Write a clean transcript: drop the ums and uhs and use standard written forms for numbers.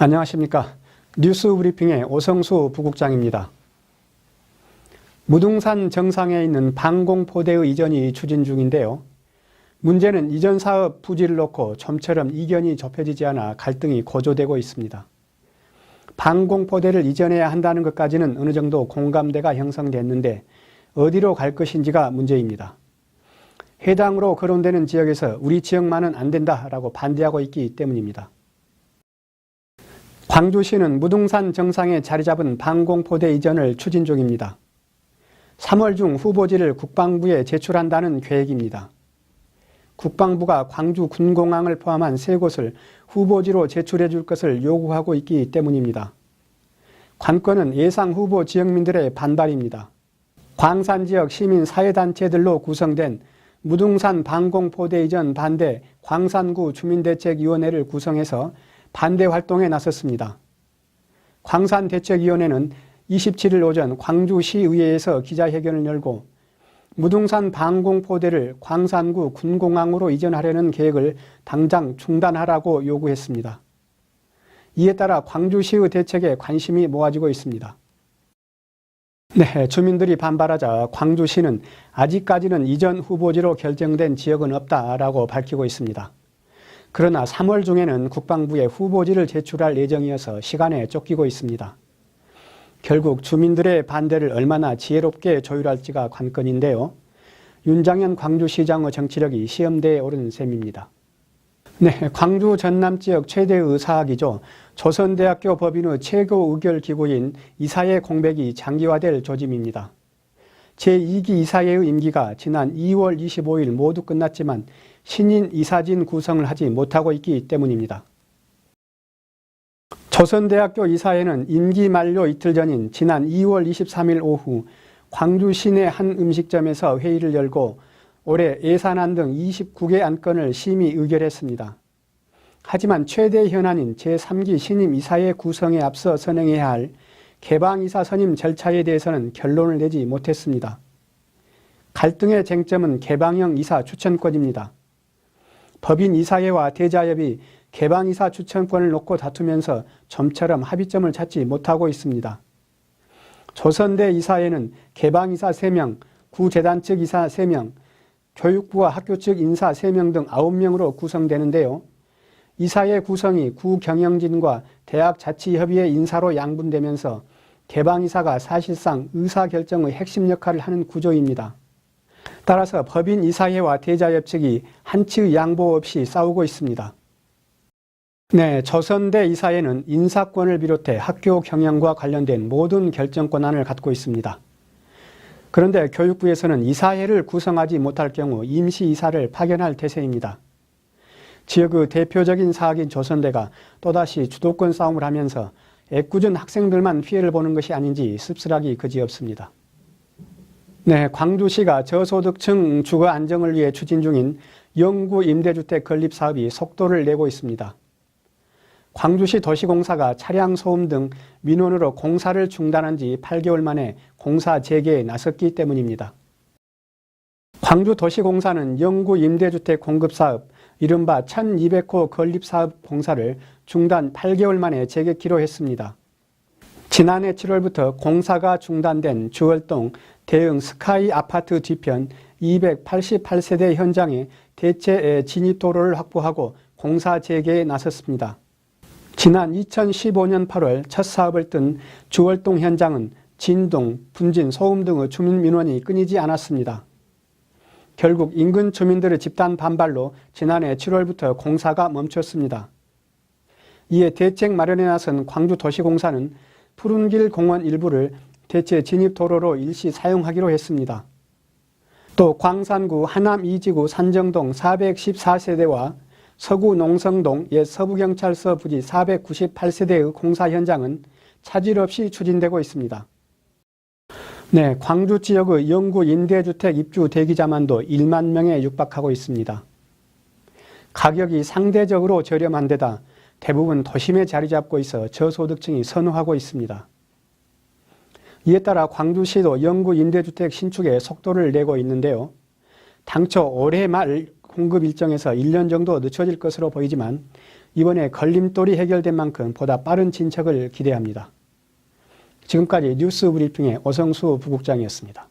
안녕하십니까. 뉴스 브리핑의 오성수 부국장입니다. 무등산 정상에 있는 방공포대의 이전이 추진 중인데요. 문제는 이전 사업 부지를 놓고 좀처럼 이견이 좁혀지지 않아 갈등이 고조되고 있습니다. 방공포대를 이전해야 한다는 것까지는 어느 정도 공감대가 형성됐는데 어디로 갈 것인지가 문제입니다. 해당으로 거론되는 지역에서 우리 지역만은 안 된다라고 반대하고 있기 때문입니다. 광주시는 무등산 정상에 자리 잡은 방공포대 이전을 추진 중입니다. 3월 중 후보지를 국방부에 제출한다는 계획입니다. 국방부가 광주 군공항을 포함한 3곳을 후보지로 제출해 줄 것을 요구하고 있기 때문입니다. 관건은 예상 후보 지역민들의 반발입니다. 광산지역 시민사회단체들로 구성된 무등산 방공포대 이전 반대 광산구 주민대책위원회를 구성해서 반대 활동에 나섰습니다. 광산대책위원회는 27일 오전 광주시의회에서 기자회견을 열고 무등산 방공포대를 광산구 군공항으로 이전하려는 계획을 당장 중단하라고 요구했습니다. 이에 따라 광주시의 대책에 관심이 모아지고 있습니다. 주민들이 반발하자 광주시는 아직까지는 이전 후보지로 결정된 지역은 없다라고 밝히고 있습니다. 그러나 3월 중에는 국방부에 후보지를 제출할 예정이어서 시간에 쫓기고 있습니다. 결국 주민들의 반대를 얼마나 지혜롭게 조율할지가 관건인데요. 윤장현 광주시장의 정치력이 시험대에 오른 셈입니다. 광주 전남 지역 최대의 사학이죠. 조선대학교 법인의 최고 의결기구인 이사회 공백이 장기화될 조짐입니다. 제2기 이사회의 임기가 지난 2월 25일 모두 끝났지만 신인 이사진 구성을 하지 못하고 있기 때문입니다. 조선대학교 이사회는 임기 만료 이틀 전인 지난 2월 23일 오후 광주 시내 한 음식점에서 회의를 열고 올해 예산안 등 29개 안건을 심의 의결했습니다. 하지만 최대 현안인 제3기 신임 이사회 구성에 앞서 선행해야 할 개방이사 선임 절차에 대해서는 결론을 내지 못했습니다. 갈등의 쟁점은 개방형 이사 추천권입니다. 법인 이사회와 대자협이 개방이사 추천권을 놓고 다투면서 좀처럼 합의점을 찾지 못하고 있습니다. 조선대 이사회는 개방이사 3명, 구재단 측 이사 3명, 교육부와 학교 측 인사 3명 등 9명으로 구성되는데요. 이사회 구성이 구경영진과 대학자치협의회 인사로 양분되면서 개방이사가 사실상 의사결정의 핵심 역할을 하는 구조입니다. 따라서 법인 이사회와 대자협 측이 한치의 양보 없이 싸우고 있습니다. 조선대 이사회는 인사권을 비롯해 학교 경영과 관련된 모든 결정 권한을 갖고 있습니다. 그런데 교육부에서는 이사회를 구성하지 못할 경우 임시이사를 파견할 태세입니다. 지역의 대표적인 사학인 조선대가 또다시 주도권 싸움을 하면서 애꿎은 학생들만 피해를 보는 것이 아닌지 씁쓸하기 그지없습니다. 광주시가 저소득층 주거 안정을 위해 추진 중인 영구 임대주택 건립 사업이 속도를 내고 있습니다. 광주시 도시공사가 차량 소음 등 민원으로 공사를 중단한 지 8개월 만에 공사 재개에 나섰기 때문입니다. 광주도시공사는 영구 임대주택 공급사업, 이른바 1200호 건립사업 공사를 중단 8개월 만에 재개키로 했습니다. 지난해 7월부터 공사가 중단된 주월동 대흥 스카이 아파트 뒤편 288세대 현장에 대체 진입도로를 확보하고 공사 재개에 나섰습니다. 지난 2015년 8월 첫 사업을 뜬 주월동 현장은 진동, 분진, 소음 등의 주민 민원이 끊이지 않았습니다. 결국 인근 주민들의 집단 반발로 지난해 7월부터 공사가 멈췄습니다. 이에 대책 마련에 나선 광주도시공사는 푸른길 공원 일부를 대체 진입도로로 일시 사용하기로 했습니다. 또 광산구 하남 2지구 산정동 414세대와 서구 농성동 옛 서부경찰서 부지 498세대의 공사 현장은 차질 없이 추진되고 있습니다. 광주 지역의 영구 임대주택 입주 대기자만도 1만 명에 육박하고 있습니다. 가격이 상대적으로 저렴한 데다 대부분 도심에 자리 잡고 있어 저소득층이 선호하고 있습니다. 이에 따라 광주시도 영구 임대주택 신축에 속도를 내고 있는데요. 당초 올해 말 공급 일정에서 1년 정도 늦춰질 것으로 보이지만 이번에 걸림돌이 해결된 만큼 보다 빠른 진척을 기대합니다. 지금까지 뉴스 브리핑의 오성수 부국장이었습니다.